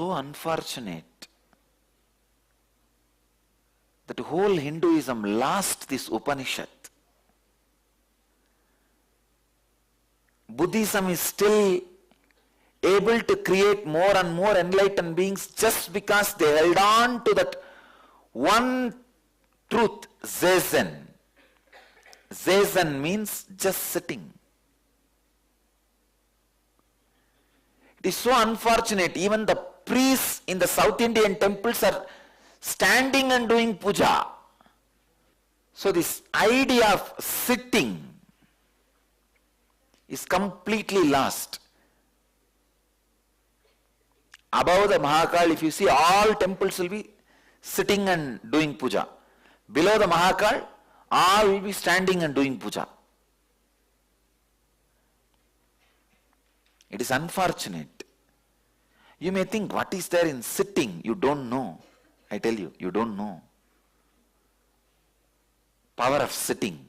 so unfortunate that whole Hinduism lost this Upanishad. Buddhism is still able to create more and more enlightened beings just because they held on to that one truth, Zazen. Zazen means just sitting. It is so unfortunate, even the priests in the South Indian temples are standing and doing puja. So this idea of sitting is completely lost. Above the Mahakal, if you see, all temples will be sitting and doing puja. Below the Mahakal, all will be standing and doing puja. It is unfortunate. You may think, what is there in sitting? You don't know. I tell you, you don't know. Power of sitting.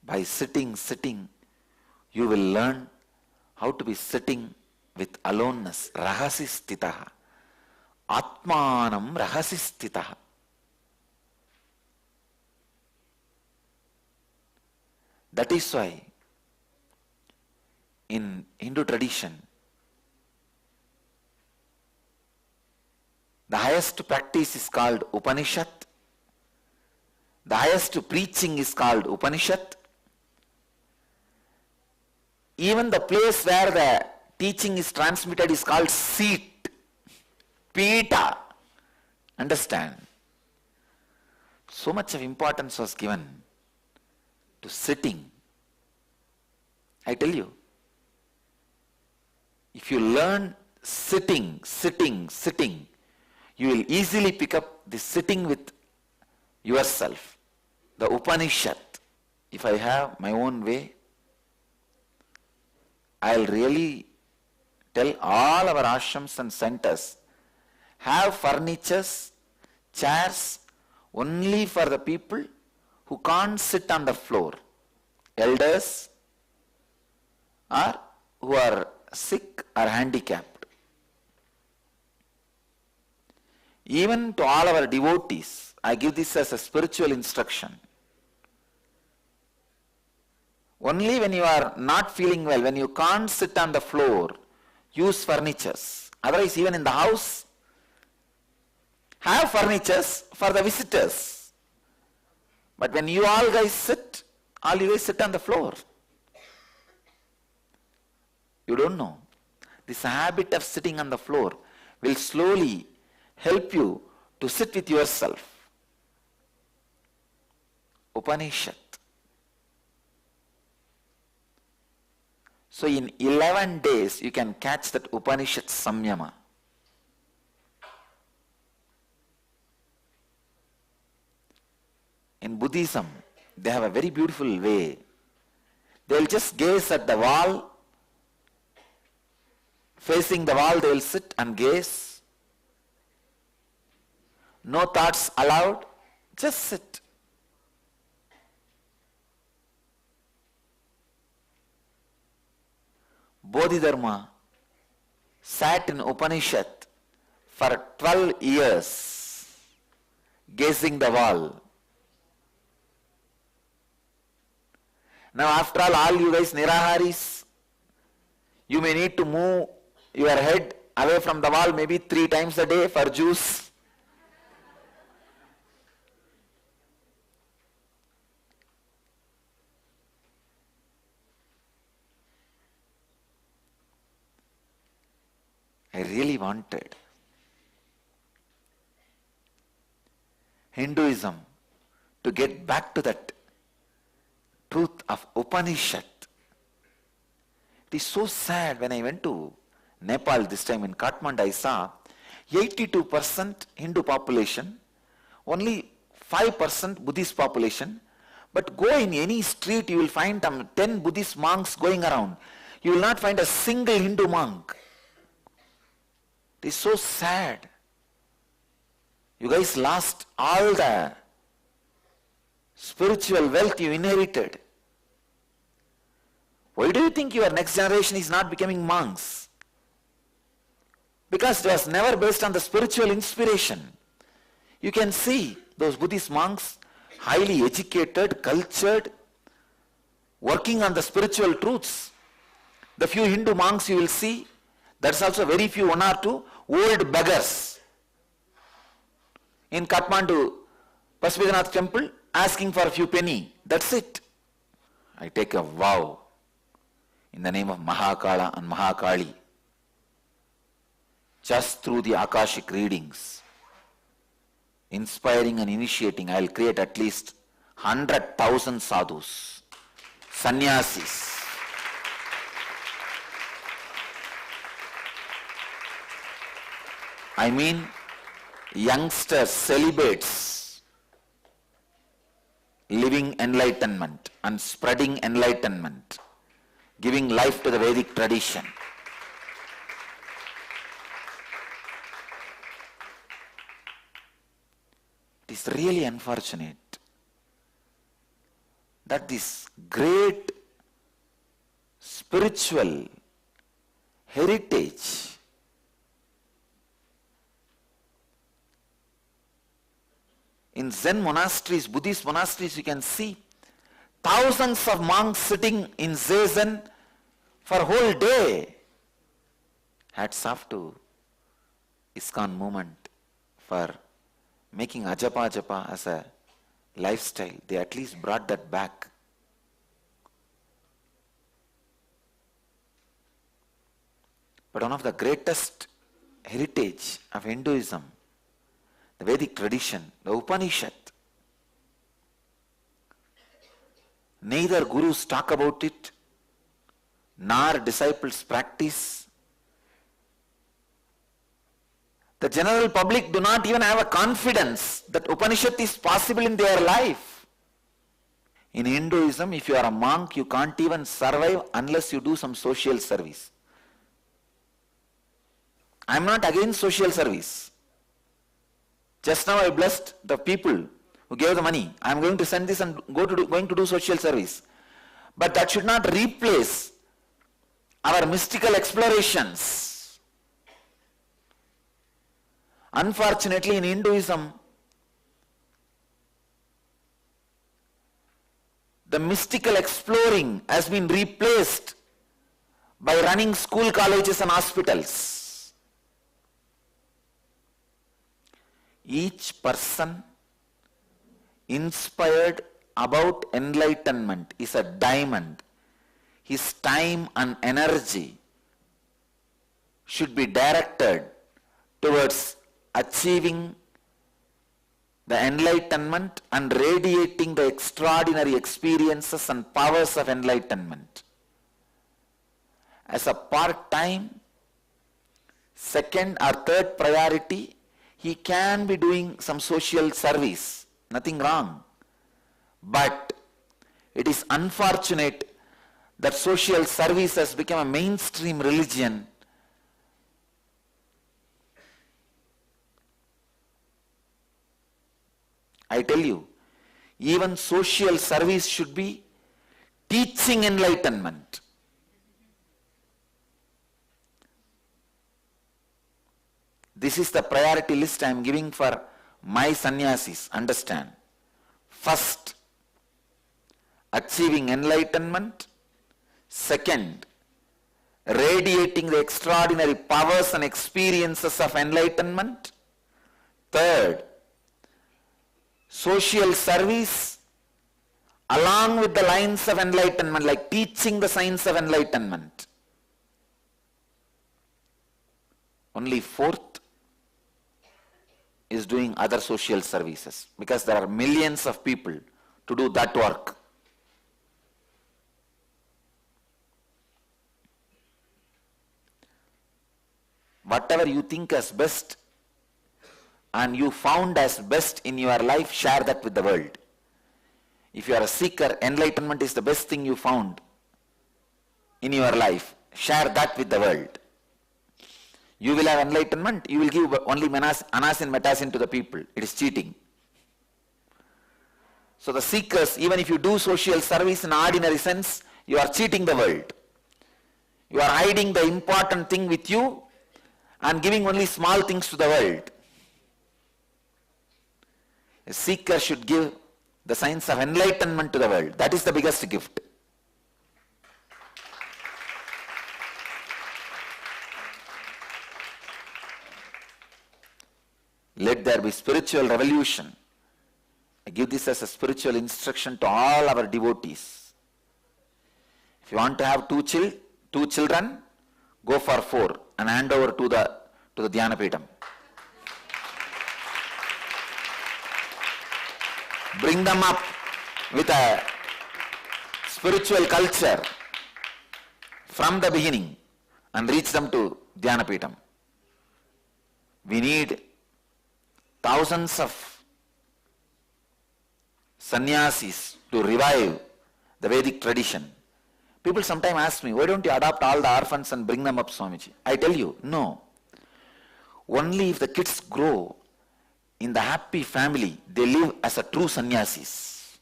By sitting, you will learn how to be sitting with aloneness. Rahasistitaha. Aatmanam rahasistitaha. That is why in Hindu tradition, the highest practice is called Upanishad. The highest preaching is called Upanishad. Even the place where the teaching is transmitted is called seat. Peeta. Understand? So much of importance was given to sitting. I tell you, if you learn sitting, you will easily pick up the sitting with yourself. The Upanishad. If I have my own way, I'll really tell all our ashrams and centers, have furnitures, chairs only for the people who can't sit on the floor. Elders or who are sick or handicapped. Even to all our devotees, I give this as a spiritual instruction. Only when you are not feeling well, when you can't sit on the floor, use furnitures. Otherwise, even in the house, have furnitures for the visitors. But when you all guys sit, all you guys sit on the floor. You don't know. This habit of sitting on the floor will slowly help you to sit with yourself. Upanishad. So in 11 days, you can catch that Upanishad Samyama. In Buddhism, they have a very beautiful way. They will just gaze at the wall. Facing the wall, they will sit and gaze. No thoughts allowed. Just sit. Bodhidharma sat in Upanishad for 12 years, gazing the wall. Now after all you guys Niraharis, you may need to move your head away from the wall maybe 3 times a day for juice. I really wanted Hinduism to get back to that truth of Upanishad. It is so sad. When I went to Nepal this time in Kathmandu, I saw 82% Hindu population, only 5% Buddhist population. But go in any street, you will find 10 Buddhist monks going around. You will not find a single Hindu monk. It is so sad. You guys lost all the spiritual wealth you inherited. Why do you think your next generation is not becoming monks? Because it was never based on the spiritual inspiration. You can see those Buddhist monks, highly educated, cultured, working on the spiritual truths. The few Hindu monks you will see, that's also very few, one or two, old beggars in Kathmandu, Pasupitanath temple, asking for a few penny. That's it. I take a vow in the name of Mahakala and Mahakali, just through the Akashic readings, inspiring and initiating, I will create at least 100,000 sadhus, sannyasis. I mean youngsters, celibates, living enlightenment and spreading enlightenment, giving life to the Vedic tradition. It is really unfortunate that this great spiritual heritage in Zen monasteries, Buddhist monasteries, you can see thousands of monks sitting in Zazen for a whole day. Hats off to ISKCON movement for making ajapa japa as a lifestyle. They at least brought that back. But one of the greatest heritage of Hinduism, the Vedic tradition, the Upanishad, neither gurus talk about it, nor disciples practice. The general public do not even have a confidence that Upanishad is possible in their life. In Hinduism, if you are a monk, you can't even survive unless you do some social service. I am not against social service. Just now I blessed the people who gave the money. I am going to send this and going to do social service. But that should not replace our mystical explorations. Unfortunately, in Hinduism, the mystical exploring has been replaced by running school, colleges and hospitals. Each person inspired about enlightenment is a diamond. His time and energy should be directed towards achieving the enlightenment and radiating the extraordinary experiences and powers of enlightenment. As a part-time, second or third priority, he can be doing some social service, nothing wrong. But it is unfortunate that social service has become a mainstream religion. I tell you, even social service should be teaching enlightenment. This is the priority list I am giving for my sannyasis. Understand. First, achieving enlightenment. Second, radiating the extraordinary powers and experiences of enlightenment. Third, social service along with the lines of enlightenment, like teaching the science of enlightenment. Only fourth is doing other social services, because there are millions of people to do that work. Whatever you think as best and you found as best in your life, share that with the world. If you are a seeker, enlightenment is the best thing you found in your life. Share that with the world. You will have enlightenment, you will give only anas and metasin to the people. It is cheating. So the seekers, even if you do social service in ordinary sense, You are cheating the world. You are hiding the important thing with you and giving only small things to the world. A seeker should give the signs of enlightenment to the world. That is the biggest gift. Let there be spiritual revolution. I give this as a spiritual instruction to all our devotees. If you want to have two children, go for 4 and hand over to the Dhyana Peetam. Bring them up with a spiritual culture from the beginning and reach them to Dhyana Peetam. We need thousands of sannyasis to revive the Vedic tradition. People sometimes ask me, why don't you adopt all the orphans and bring them up, Swamiji? I tell you, no. Only if the kids grow in the happy family, they live as a true sannyasis.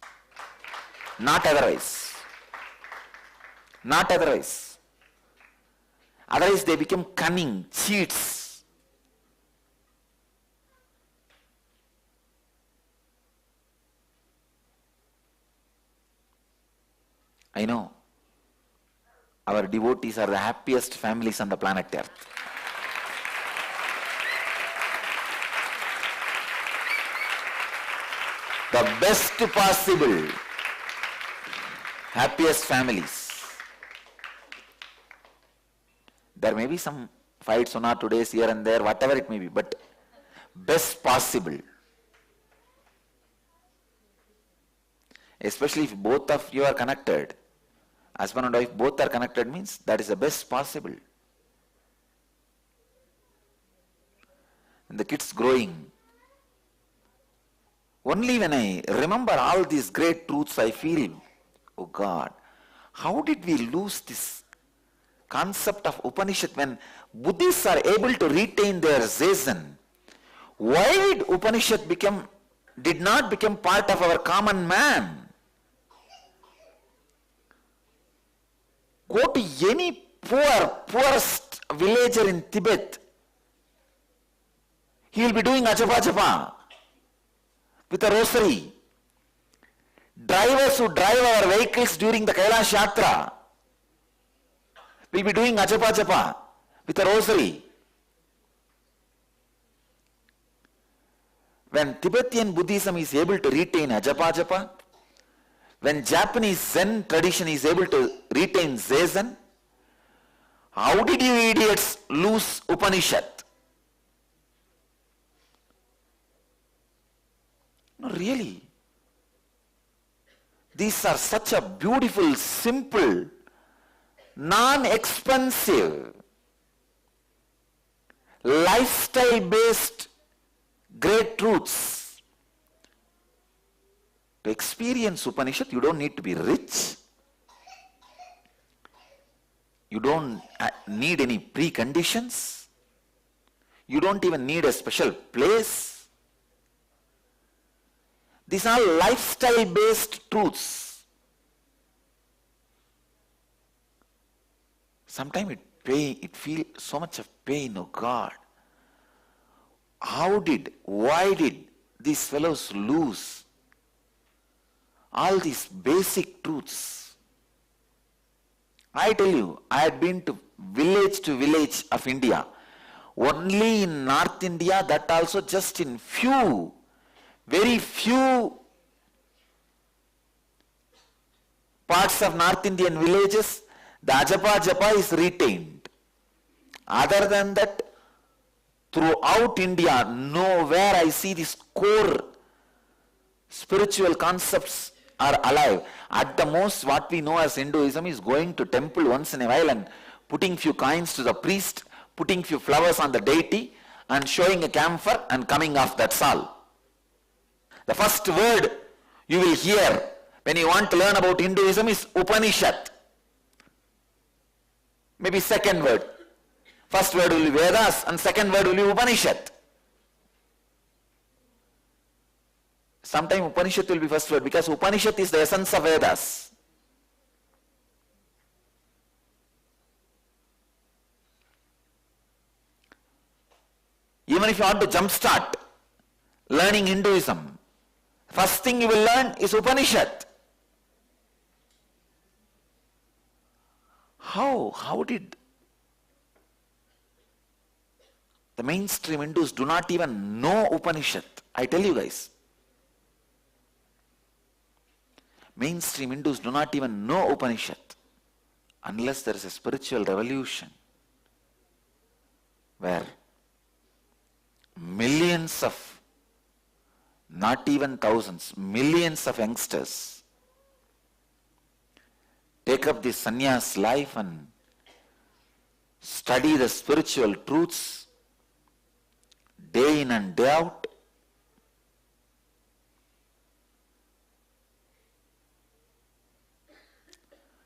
Not otherwise. Not otherwise. Otherwise they become cunning, cheats. I know. Our devotees are the happiest families on the planet Earth. The best possible happiest families. There may be some fights 1 or 2 days here and there, whatever it may be, but best possible. Especially if both of you are connected. Husband and wife both are connected means that is the best possible. And the kids growing. Only when I remember all these great truths, I feel, oh God, how did we lose this concept of Upanishad when Buddhists are able to retain their Zazen? Why did Upanishad did not become part of our common man? Go to any poorest villager in Tibet. He will be doing ajapa japa with a rosary. Drivers who drive our vehicles during the Kailash Yatra will be doing ajapa japa with a rosary. When Tibetan Buddhism is able to retain ajapa japa, when Japanese Zen tradition is able to retain Zazen, how did you idiots lose Upanishad? No, really. These are such a beautiful, simple, non-expensive, lifestyle-based great truths. To experience Upanishad, you don't need to be rich. You don't need any preconditions. You don't even need a special place. These are lifestyle-based truths. Sometimes it feels so much of pain, oh God. Why did these fellows lose all these basic truths? I tell you, I had been to village of India. Only in North India, that also just in very few parts of North Indian villages, the ajapa japa is retained. Other than that, throughout India, nowhere I see these core spiritual concepts are alive. At the most, what we know as Hinduism is going to temple once in a while and putting few coins to the priest, putting few flowers on the deity and showing a camphor and coming off, that's all. The first word you will hear when you want to learn about Hinduism is Upanishad. Maybe second word. First word will be Vedas and second word will be Upanishad. Sometimes Upanishad will be first word because Upanishad is the essence of Vedas. Even if you want to jumpstart learning Hinduism, first thing you will learn is Upanishad. How did the mainstream Hindus do not even know Upanishad? I tell you guys. Mainstream Hindus do not even know Upanishad unless there is a spiritual revolution where millions of, not even thousands, millions of youngsters take up the sannyas life and study the spiritual truths day in and day out.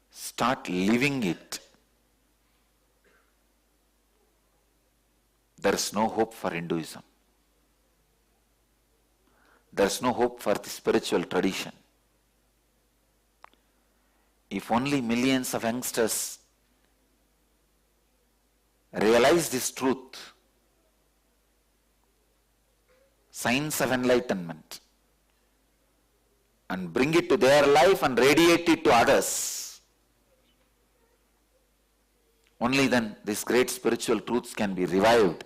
Start living it. There is no hope for Hinduism. There is no hope for the spiritual tradition. If only millions of youngsters realize this truth, science of enlightenment, and bring it to their life and radiate it to others, only then these great spiritual truths can be revived.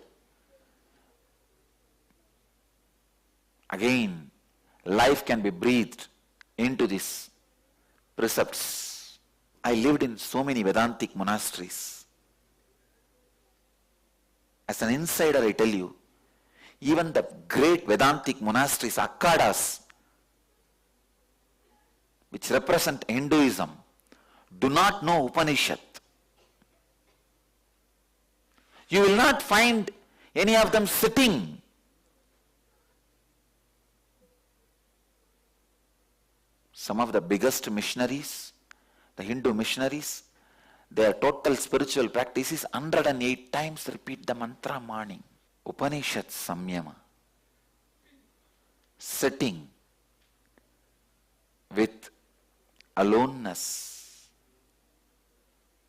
Again, life can be breathed into these precepts. I lived in so many Vedantic monasteries. As an insider, I tell you, even the great Vedantic monasteries, akhadas, which represent Hinduism, do not know Upanishad. You will not find any of them sitting. Some of the biggest missionaries, the Hindu missionaries, their total spiritual practice is 108 times repeat the mantra morning. Upanishad Samyama. Sitting with aloneness.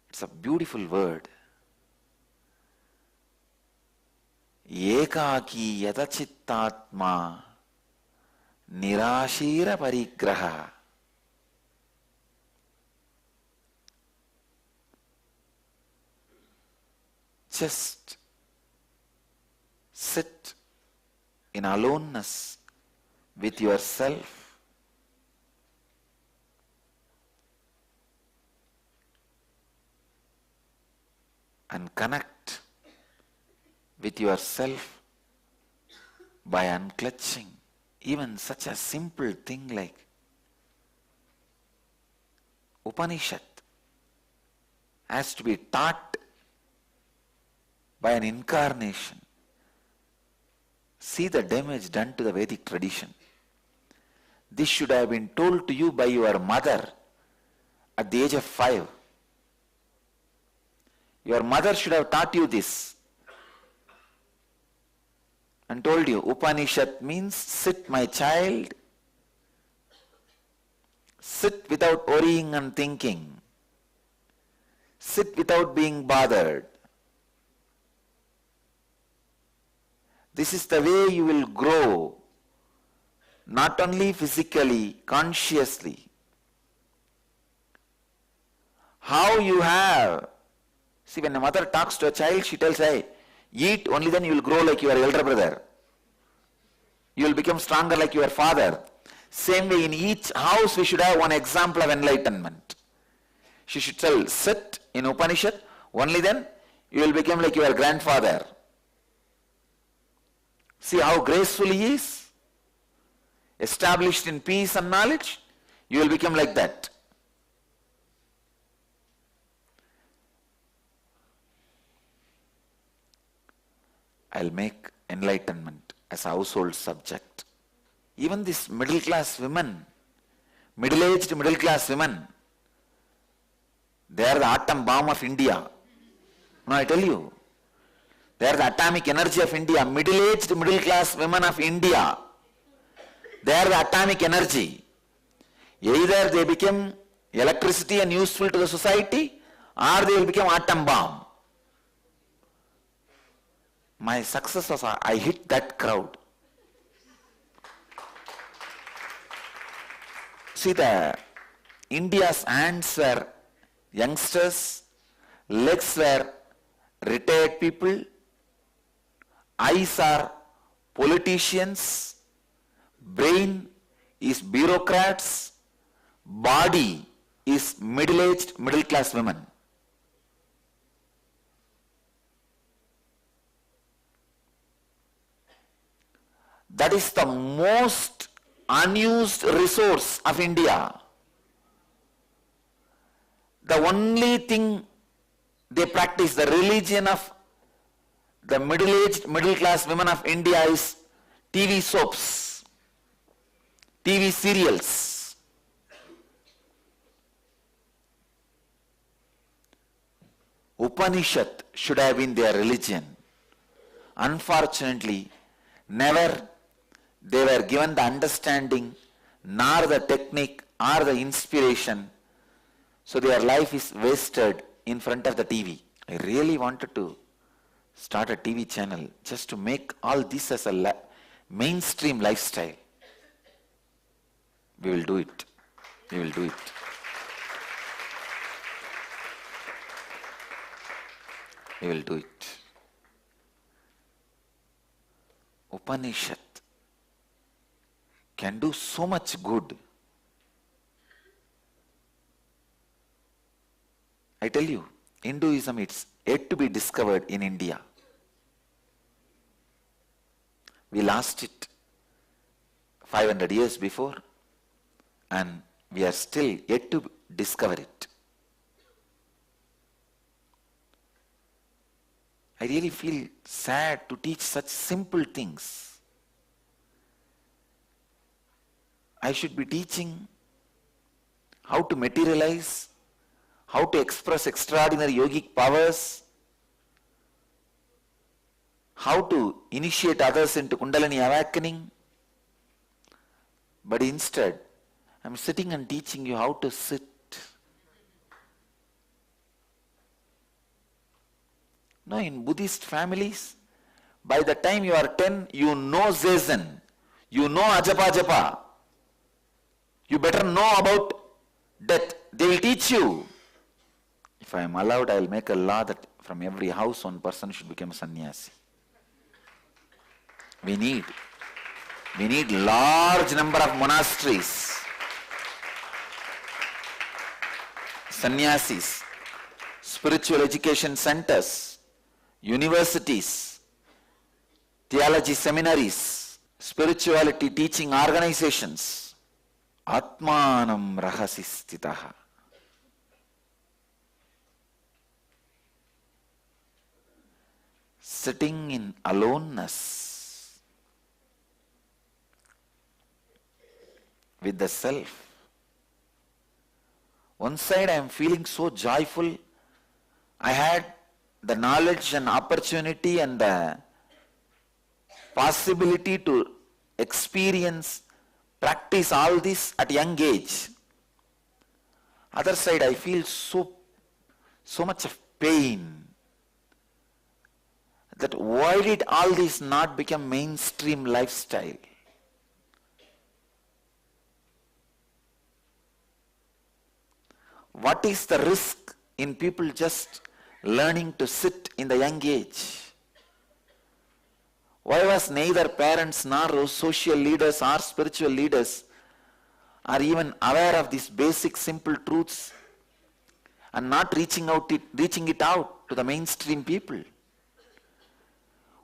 It's a beautiful word. Ekaki yatachittatma nirashira parigraha. Just sit in aloneness with yourself. And connect with yourself by unclutching even such a simple thing like Upanishad has to be taught by an incarnation. See the damage done to the Vedic tradition. This should have been told to you by your mother at the age of 5. Your mother should have taught you this and told you, Upanishad means sit my child, sit without worrying and thinking, sit without being bothered. This is the way you will grow, not only physically, consciously. How you have, see, when a mother talks to a child, she tells, hey, eat, only then you will grow like your elder brother. You will become stronger like your father. Same way, in each house we should have one example of enlightenment. She should tell, sit in Upanishad, only then you will become like your grandfather. See how graceful he is? Established in peace and knowledge, you will become like that. I'll make enlightenment as a household subject. Even these middle class women, middle-aged middle class women, they are the atom bomb of India. No, I tell you, they are the atomic energy of India. Middle-aged middle class women of India, they are the atomic energy. Either they become electricity and useful to the society, or they will become atom bomb. My success was I hit that crowd. See, the India's hands were youngsters, legs were retired people, eyes are politicians, brain is bureaucrats, body is middle-aged, middle-class women. That is the most unused resource of India. The only thing they practice, the religion of the middle-aged, middle-class women of India is TV soaps, TV serials. Upanishad should have been their religion. Unfortunately, never they were given the understanding, nor the technique, or the inspiration. So their life is wasted in front of the TV. I really wanted to start a TV channel just to make all this as a mainstream lifestyle. We will do it. We will do it. We will do it. Upanishad can do so much good. I tell you, Hinduism, it's yet to be discovered in India. We lost it 500 years before, and we are still yet to discover it. I really feel sad to teach such simple things. I should be teaching how to materialize, how to express extraordinary yogic powers, how to initiate others into Kundalini awakening. But instead, I'm sitting and teaching you how to sit. No, in Buddhist families, by the time you are 10, you know Zazen, you know Ajapa Japa. You better know about death. They will teach you. If I am allowed, I will make a law that from every house one person should become a sannyasi. We need large number of monasteries, sannyasis, spiritual education centers, universities, theology seminaries, spirituality teaching organizations. Aatmanam Rahasistitaha. Sitting in aloneness with the self. One side I am feeling so joyful. I had the knowledge and opportunity and the possibility to experience, practice all this at young age. Other side I feel so much of pain. That why did all this not become mainstream lifestyle? What is the risk in people just learning to sit in the young age? Why was neither parents nor social leaders or spiritual leaders are even aware of these basic simple truths and not reaching it out to the mainstream people?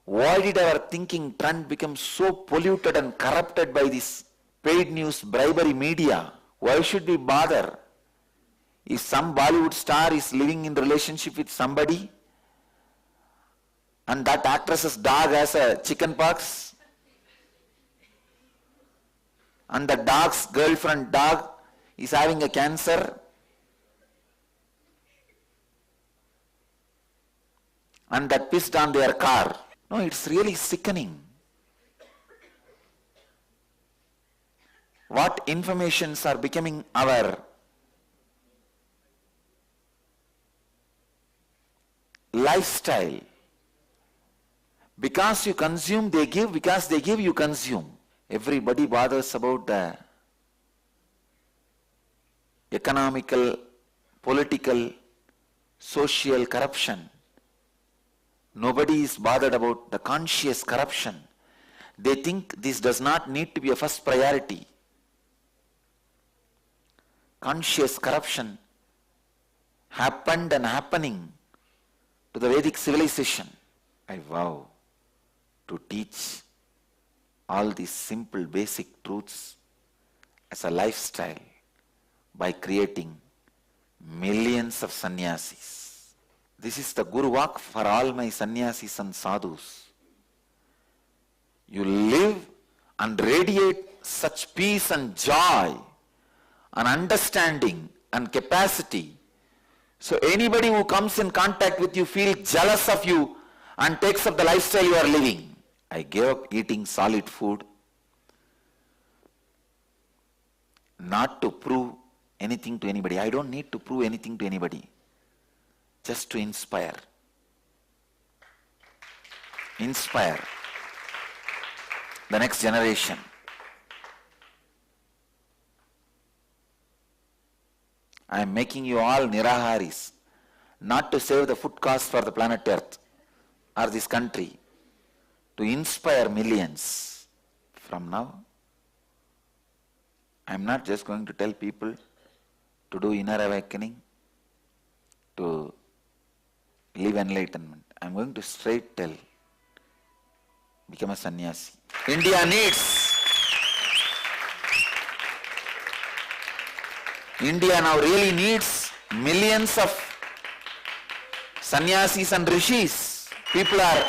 Why did our thinking trend become so polluted and corrupted by this paid news, bribery media? Why should we bother? If some Bollywood star is living in relationship with somebody and that actress's dog has a chicken pox and the dog's girlfriend dog is having a cancer and that pissed on their car. No, it's really sickening. What informations are becoming our lifestyle? Because you consume, they give. Because they give, you consume. Everybody bothers about the economical, political, social corruption. Nobody is bothered about the conscious corruption. They think this does not need to be a first priority. Conscious corruption happened and happening to the Vedic civilization. I vow to teach all these simple basic truths as a lifestyle by creating millions of sannyasis. This is the Guru walk for all my sannyasis and sadhus. You live and radiate such peace and joy and understanding and capacity. So anybody who comes in contact with you feels jealous of you and takes up the lifestyle you are living. I gave up eating solid food not to prove anything to anybody. I don't need to prove anything to anybody. Just to inspire. Inspire the next generation. I am making you all niraharis, not to save the food cost for the planet Earth or this country, to inspire millions. From now, I am not just going to tell people to do inner awakening, to live enlightenment. I am going to straight tell, become a sannyasi. India now really needs millions of sannyasis and rishis. People are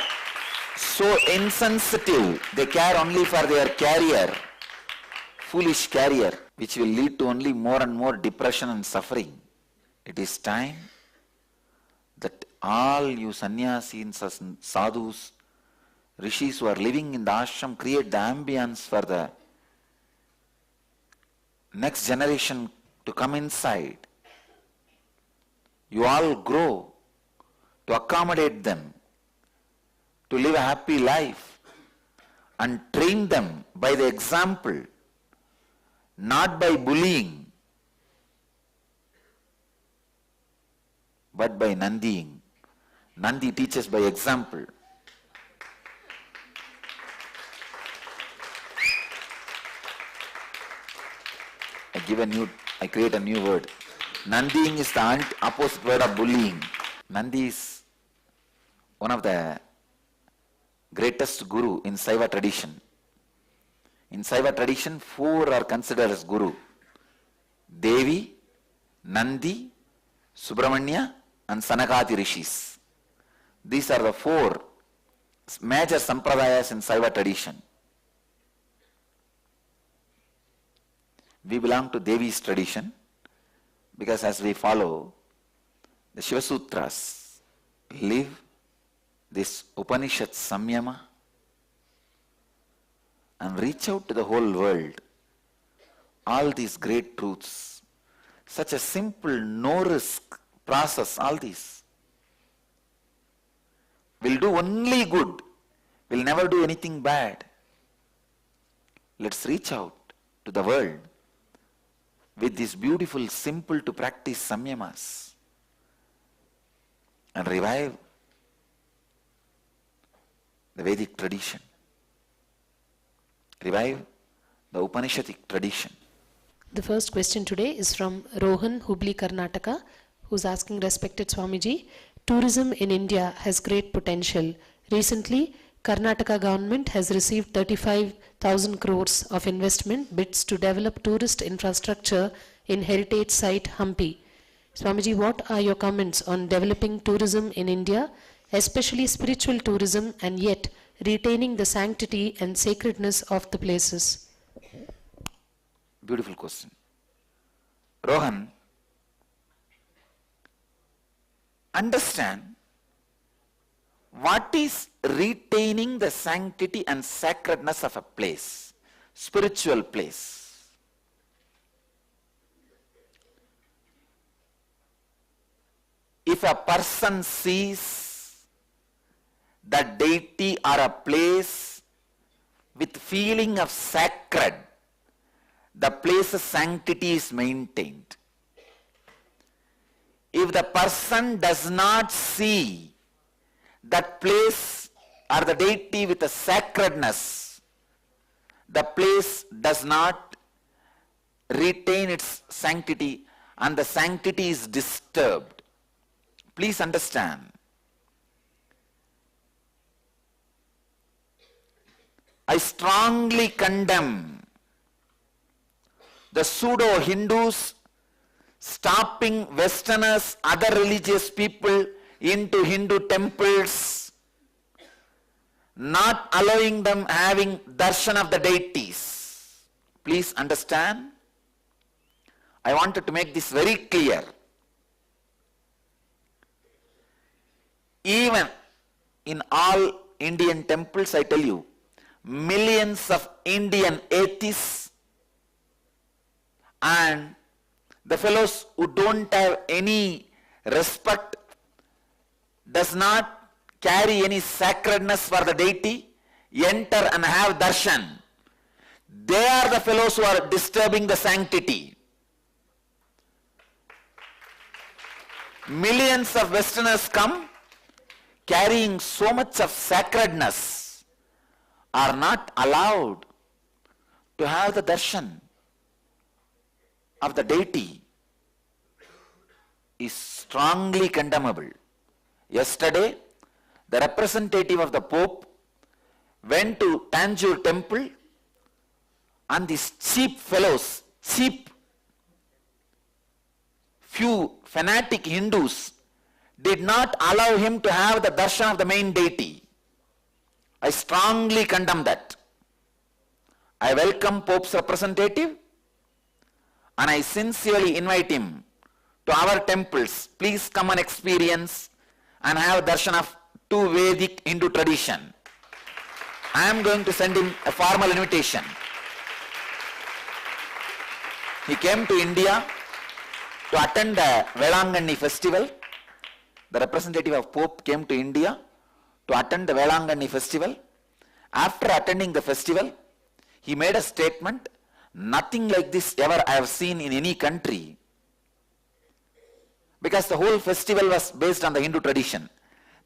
so insensitive. They care only for their career, foolish career, which will lead to only more and more depression and suffering. It is time that all you sannyasis and sadhus, rishis who are living in the ashram, create the ambience for the next generation to come inside. You all grow to accommodate them, to live a happy life, and train them by the example, not by bullying, but by Nandiing. Nandi teaches by example. I create a new word. Nandiing is the opposite word of bullying. Nandi is one of the greatest guru in Saiva tradition. In Saiva tradition, 4 are considered as guru. Devi, Nandi, Subramanya and Sanakati rishis. These are the 4 major sampradayas in Saiva tradition. We belong to Devi's tradition because as we follow the Shiva Sutras, live this Upanishad samyama and reach out to the whole world. All these great truths, such a simple, no risk process, all these will do only good, will never do anything bad. Let's reach out to the world with these beautiful, simple to practice samyamas and revive the Vedic tradition, revive the Upanishadic tradition. The first question today is from Rohan, Hubli, Karnataka, who's asking, respected Swamiji, tourism in India has great potential. Recently, Karnataka government has received 35,000 crores of investment bids to develop tourist infrastructure in heritage site Hampi. Swamiji, what are your comments on developing tourism in India, especially spiritual tourism, and yet retaining the sanctity and sacredness of the places? Beautiful question. Rohan, understand what is retaining the sanctity and sacredness of a place, spiritual place. If a person sees the deity or a place with feeling of sacred, the place's sanctity is maintained. If the person does not see that place or the deity with a sacredness, the place does not retain its sanctity and the sanctity is disturbed. Please understand. I strongly condemn the pseudo-Hindus stopping Westerners, other religious people into Hindu temples, not allowing them having darshan of the deities. Please understand. I wanted to make this very clear. Even in all Indian temples, I tell you, millions of Indian atheists and the fellows who don't have any respect, does not carry any sacredness for the deity, enter and have darshan. They are the fellows who are disturbing the sanctity. Millions of Westerners come carrying so much of sacredness, are not allowed to have the darshan of the deity, is strongly condemnable. Yesterday, the representative of the Pope went to Tanjore temple and these cheap fellows, few fanatic Hindus did not allow him to have the darshan of the main deity. I strongly condemn that. I welcome Pope's representative and I sincerely invite him to our temples. Please come and experience and have darshan of two Vedic Hindu tradition. I am going to send him a formal invitation. He came to India to attend the Velangani festival. The representative of Pope came to India to attend the Velangani festival. After attending the festival, he made a statement, nothing like this ever I have seen in any country. Because the whole festival was based on the Hindu tradition.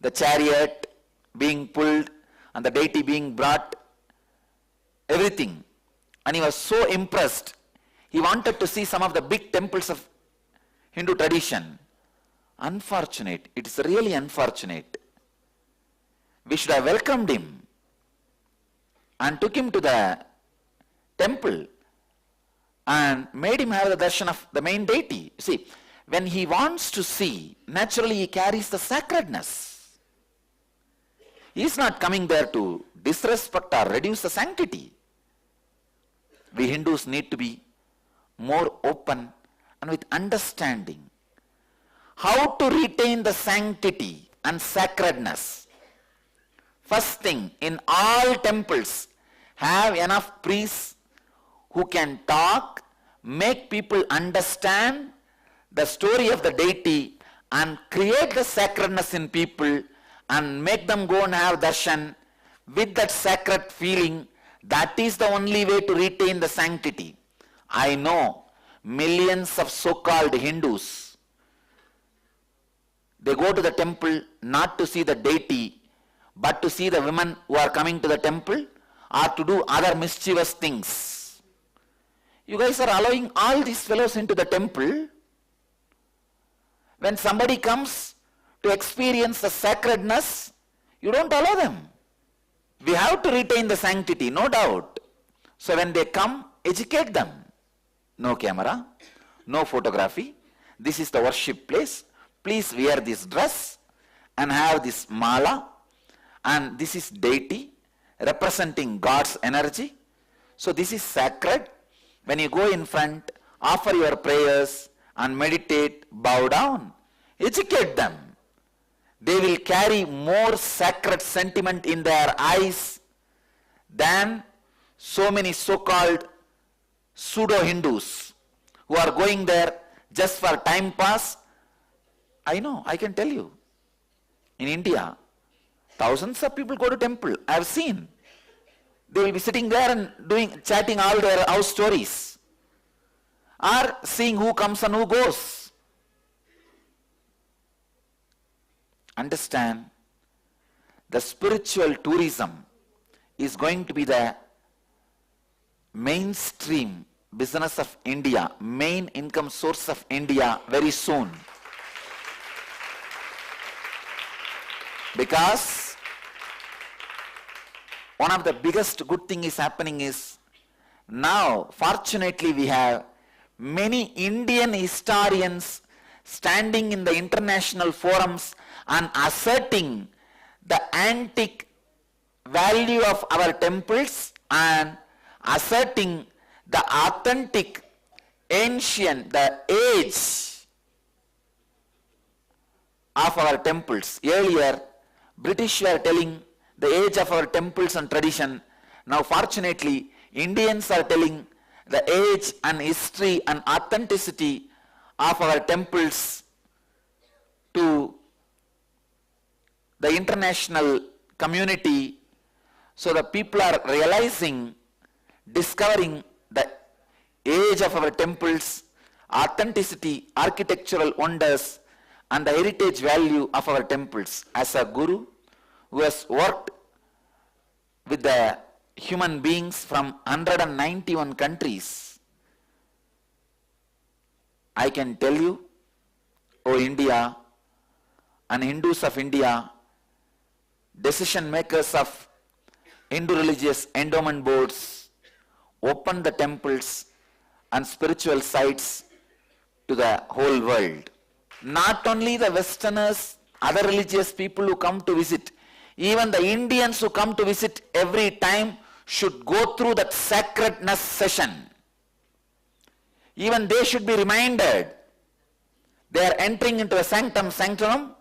The chariot being pulled and the deity being brought, everything. And he was so impressed. He wanted to see some of the big temples of Hindu tradition. Unfortunate. It is really unfortunate. We should have welcomed him and took him to the temple and made him have the darshan of the main deity. See, when he wants to see, naturally he carries the sacredness. He is not coming there to disrespect or reduce the sanctity. We Hindus need to be more open and with understanding how to retain the sanctity and sacredness. First thing, in all temples, have enough priests who can talk, make people understand the story of the deity and create the sacredness in people and make them go and have darshan with that sacred feeling. That is the only way to retain the sanctity. I know millions of so-called Hindus, they go to the temple not to see the deity, but to see the women who are coming to the temple or to do other mischievous things. You guys are allowing all these fellows into the temple. When somebody comes to experience the sacredness, you don't allow them. We have to retain the sanctity, no doubt. So when they come, educate them. No camera, no photography. This is the worship place. Please wear this dress and have this mala. And this is deity representing God's energy. So this is sacred. When you go in front, offer your prayers and meditate, bow down. Educate them. They will carry more sacred sentiment in their eyes than so many so-called pseudo-Hindus who are going there just for time pass. I know, I can tell you. In India, Thousands of people go to temple. I have seen. They will be sitting there and chatting all their house stories, or seeing who comes and who goes. Understand, the spiritual tourism is going to be the mainstream business of India, main income source of India very soon. Because one of the biggest good thing is happening is now, fortunately, we have many Indian historians standing in the international forums and asserting the antique value of our temples and asserting the authentic, ancient, the age of our temples. Earlier, British were telling the age of our temples and tradition. Now, fortunately, Indians are telling the age and history and authenticity of our temples to the international community. So the people are realizing, discovering the age of our temples, authenticity, architectural wonders, and the heritage value of our temples. As a guru who has worked with the human beings from 191 countries, I can tell you, O India and Hindus of India, decision makers of Hindu religious endowment boards, open the temples and spiritual sites to the whole world. Not only the Westerners, other religious people who come to visit, even the Indians who come to visit every time should go through that sacredness session. Even they should be reminded they are entering into a sanctum sanctorum.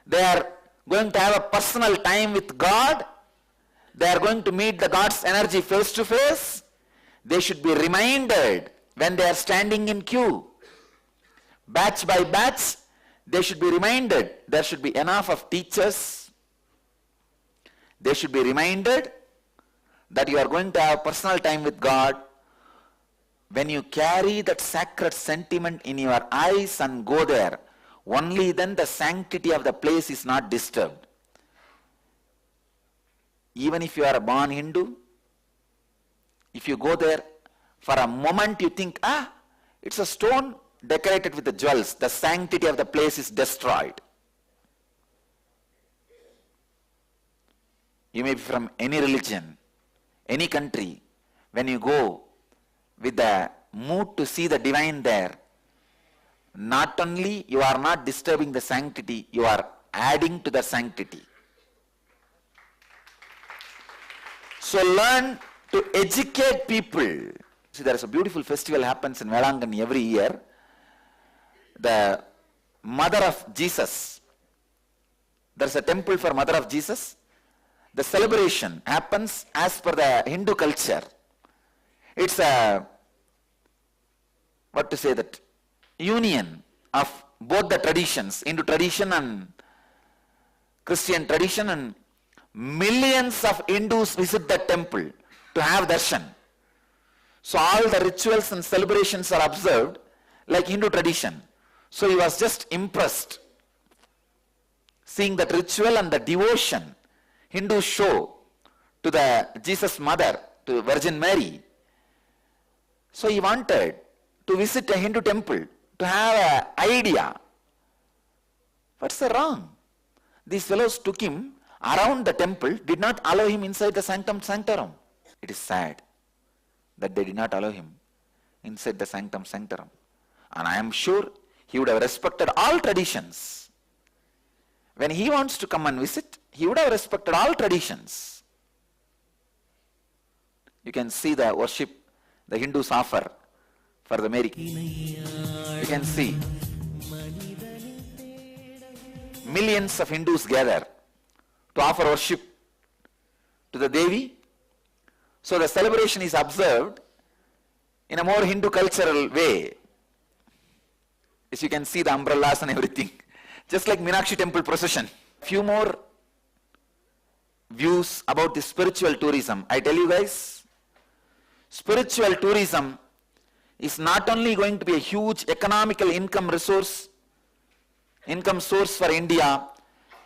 They are going to have a personal time with God. They are going to meet the God's energy face to face. They should be reminded when they are standing in queue, batch by batch. They should be reminded there should be enough of teachers. They should be reminded that you are going to have personal time with God. When you carry that sacred sentiment in your eyes and go there, only then the sanctity of the place is not disturbed. Even if you are a born Hindu, if you go there, for a moment you think, it's a stone decorated with the jewels, the sanctity of the place is destroyed. You may be from any religion, any country. When you go with the mood to see the divine there, not only you are not disturbing the sanctity, you are adding to the sanctity. So learn to educate people. See, there is a beautiful festival happens in Velangan every year. The Mother of Jesus. There is a temple for Mother of Jesus. The celebration happens as per the Hindu culture. It's a, union of both the traditions, Hindu tradition and Christian tradition, and millions of Hindus visit that temple to have darshan. So all the rituals and celebrations are observed like Hindu tradition. So he was just impressed seeing that ritual and the devotion Hindus show to the Jesus Mother, to Virgin Mary. So he wanted to visit a Hindu temple to have an idea. What's the wrong? These fellows took him around the temple, did not allow him inside the sanctum sanctorum. It is sad that they did not allow him inside the sanctum sanctorum. And I am sure he would have respected all traditions. When he wants to come and visit, he would have respected all traditions. You can see the worship the Hindus offer for the Mary. You can see millions of Hindus gather to offer worship to the Devi. So the celebration is observed in a more Hindu cultural way. As you can see the umbrellas and everything. Just like Meenakshi temple procession. Few more views about the spiritual tourism. I tell you guys, spiritual tourism is not only going to be a huge economical income source for India,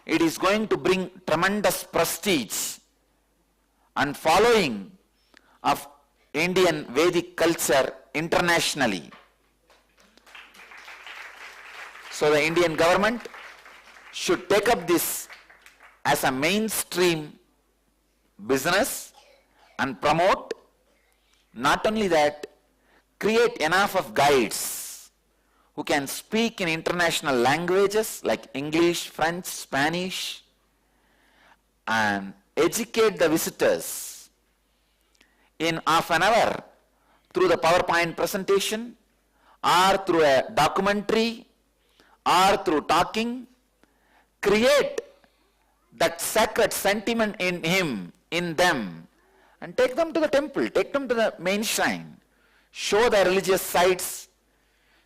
it is going to bring tremendous prestige and following of Indian Vedic culture internationally. So the Indian government should take up this as a mainstream business and promote. Not only that, create enough of guides who can speak in international languages like English, French, Spanish, and educate the visitors in half an hour through the PowerPoint presentation or through a documentary or through talking. Create that sacred sentiment in him, in them, and take them to the temple, take them to the main shrine. Show the religious sites,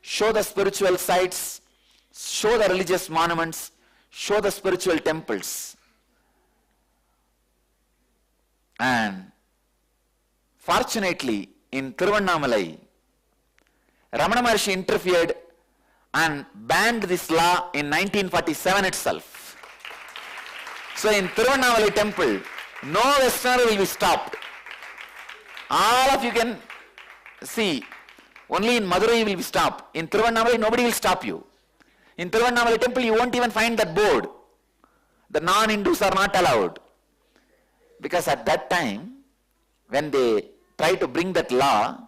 show the spiritual sites, show the religious monuments, show the spiritual temples. And fortunately, in Tiruvannamalai, Ramana Maharshi interfered and banned this law in 1947 itself. So in Tiruvannamalai temple, no Westerner will be stopped. All of you can see, only in Madurai will be stopped. In Tiruvannamalai, nobody will stop you. In Tiruvannamalai temple, you won't even find that board. The non-Hindus are not allowed. Because at that time, when they tried to bring that law,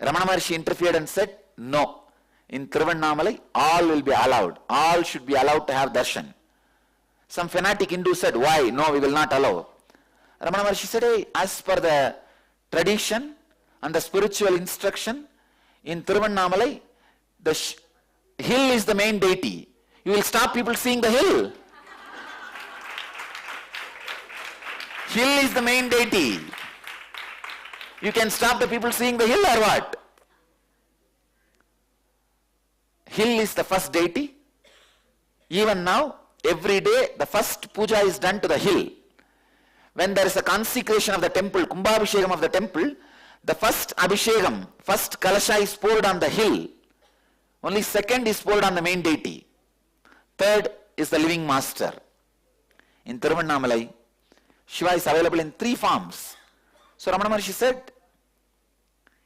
Ramana Maharshi interfered and said, no. In Tiruvannamalai, all will be allowed. All should be allowed to have darshan. Some fanatic Hindu said, why? No, we will not allow. Ramana Maharshi said, hey, as per the tradition and the spiritual instruction, in Tiruvannamalai, the hill is the main deity. You will stop people seeing the hill. Hill is the main deity. You can stop the people seeing the hill or what? Hill is the first deity. Even now, every day, the first puja is done to the hill. When there is a consecration of the temple, Kumbhabhishekam of the temple, the first Abhishekam, first Kalasha is poured on the hill. Only second is poured on the main deity. Third is the living master. In Tiruvannamalai, Shiva is available in 3 forms. So Ramana Maharshi said,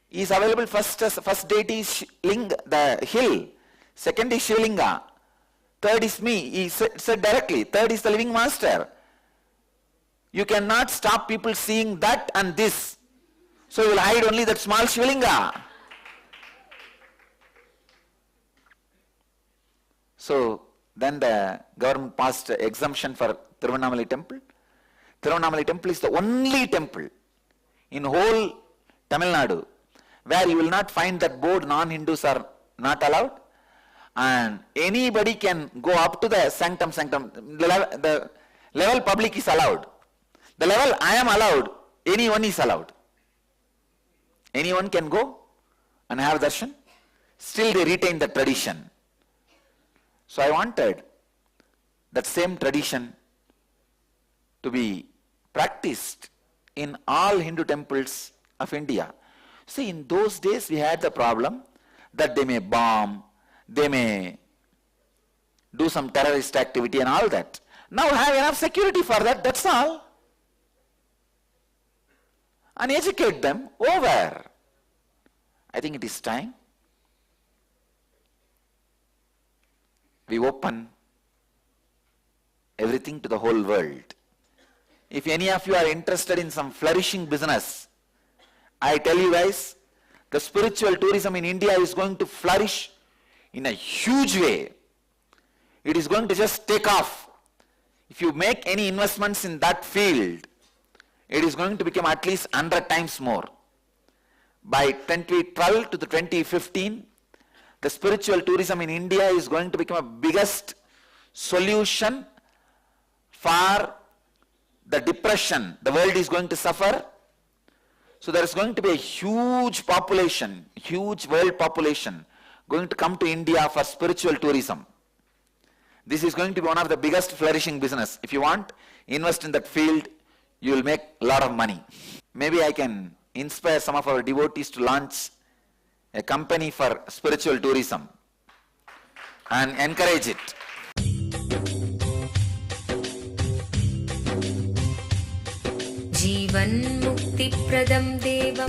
he is available first as first deity is the hill. Second is Shivalinga. Third is me. He said directly. Third is the living master. You cannot stop people seeing that and this. So you will hide only that small Shivalinga. So then the government passed exemption for Tiruvannamalai temple. Tiruvannamalai temple is the only temple in whole Tamil Nadu where you will not find that board non-Hindus are not allowed. And anybody can go up to the sanctum. The level public is allowed. The level I am allowed, anyone is allowed. Anyone can go and have darshan. Still they retain the tradition. So I wanted that same tradition to be practiced in all Hindu temples of India. See, in those days we had the problem that they may bomb, they may do some terrorist activity and all that. Now have enough security for that, that's all. And educate them over. I think it is time we open everything to the whole world. If any of you are interested in some flourishing business, I tell you guys, the spiritual tourism in India is going to flourish in a huge way. It is going to just take off. If you make any investments in that field, it is going to become at least 100 times more. By 2012 to the 2015, the spiritual tourism in India is going to become a biggest solution for the depression the world is going to suffer. So there is going to be a huge population, huge world population going to come to India for spiritual tourism. This is going to be one of the biggest flourishing business. If you want, invest in that field, you will make a lot of money. Maybe I can inspire some of our devotees to launch a company for spiritual tourism and encourage it.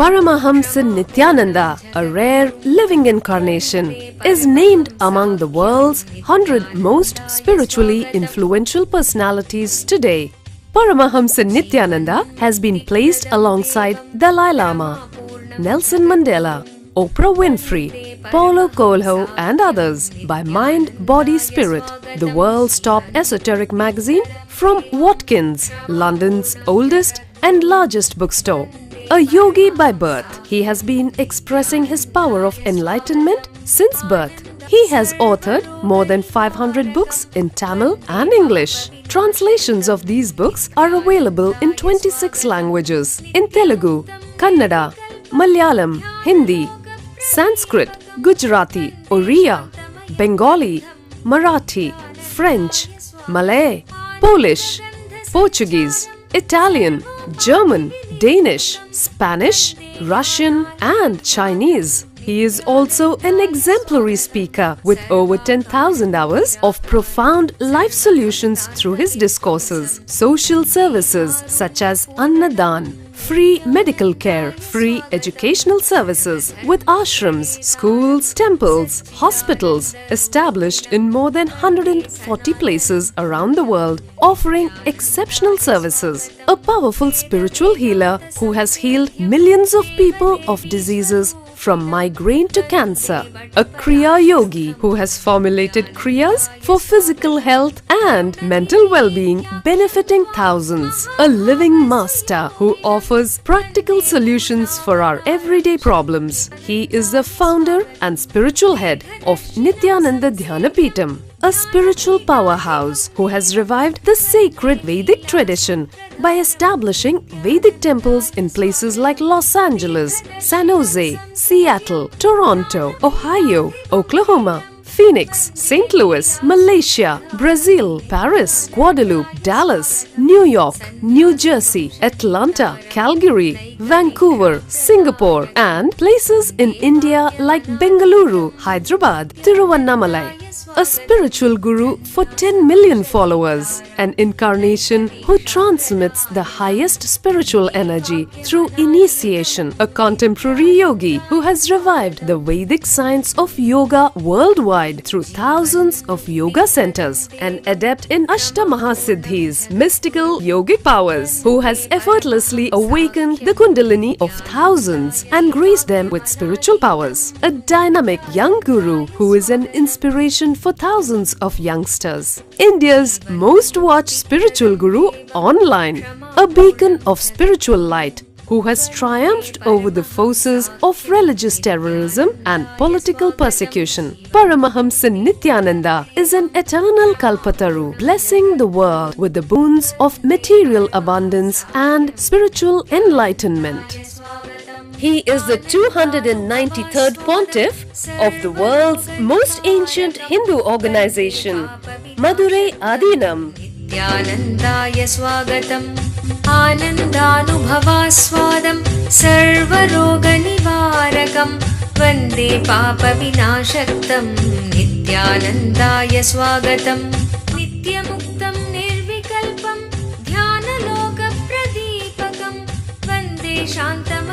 Paramahamsa Nithyananda, a rare living incarnation, is named among the world's 100 most spiritually influential personalities today. Paramahamsa Nithyananda has been placed alongside Dalai Lama, Nelson Mandela, Oprah Winfrey, Paulo Coelho and others by Mind, Body, Spirit, the world's top esoteric magazine from Watkins, London's oldest and largest bookstore. A yogi by birth, he has been expressing his power of enlightenment since birth. He has authored more than 500 books in Tamil and English. Translations of these books are available in 26 languages in Telugu, Kannada, Malayalam, Hindi, Sanskrit, Gujarati, Oriya, Bengali, Marathi, French, Malay, Polish, Portuguese, Italian, German, Danish, Spanish, Russian and Chinese. He is also an exemplary speaker with over 10,000 hours of profound life solutions through his discourses. Social services such as Annadan, free medical care, free educational services with ashrams, schools, temples, hospitals established in more than 140 places around the world, offering exceptional services. A powerful spiritual healer who has healed millions of people of diseases from migraine to cancer. A Kriya Yogi who has formulated Kriyas for physical health and mental well-being benefiting thousands. A living master who offers practical solutions for our everyday problems. He is the founder and spiritual head of Nithyananda Dhyana Peetam, a spiritual powerhouse who has revived the sacred Vedic tradition by establishing Vedic temples in places like Los Angeles, San Jose, Seattle, Toronto, Ohio, Oklahoma, Phoenix, St. Louis, Malaysia, Brazil, Paris, Guadeloupe, Dallas, New York, New Jersey, Atlanta, Calgary, Vancouver, Singapore, and places in India like Bengaluru, Hyderabad, Tiruvannamalai. A spiritual guru for 10 million followers, an incarnation who transmits the highest spiritual energy through initiation, a contemporary yogi who has revived the Vedic science of yoga worldwide through thousands of yoga centers, an adept in Ashtamahasiddhis, mystical yogic powers, who has effortlessly awakened the Kundalini of thousands and graced them with spiritual powers, a dynamic young guru who is an inspiration for thousands of youngsters, India's most watched spiritual guru online, a beacon of spiritual light who has triumphed over the forces of religious terrorism and political persecution. Paramahamsa Nithyananda is an eternal Kalpataru, blessing the world with the boons of material abundance and spiritual enlightenment. He is the 293rd Pontiff of the world's most ancient Hindu organization, Madurai Adinam. Nithyanandaya swagatam, anandanubhavaswadam, sarvaroga nivarakam, vande papa vinashaktam. Nithyanandaya swagatam, nityamuktam nirvikalpam, dhyana loka pradipakam, vande shantam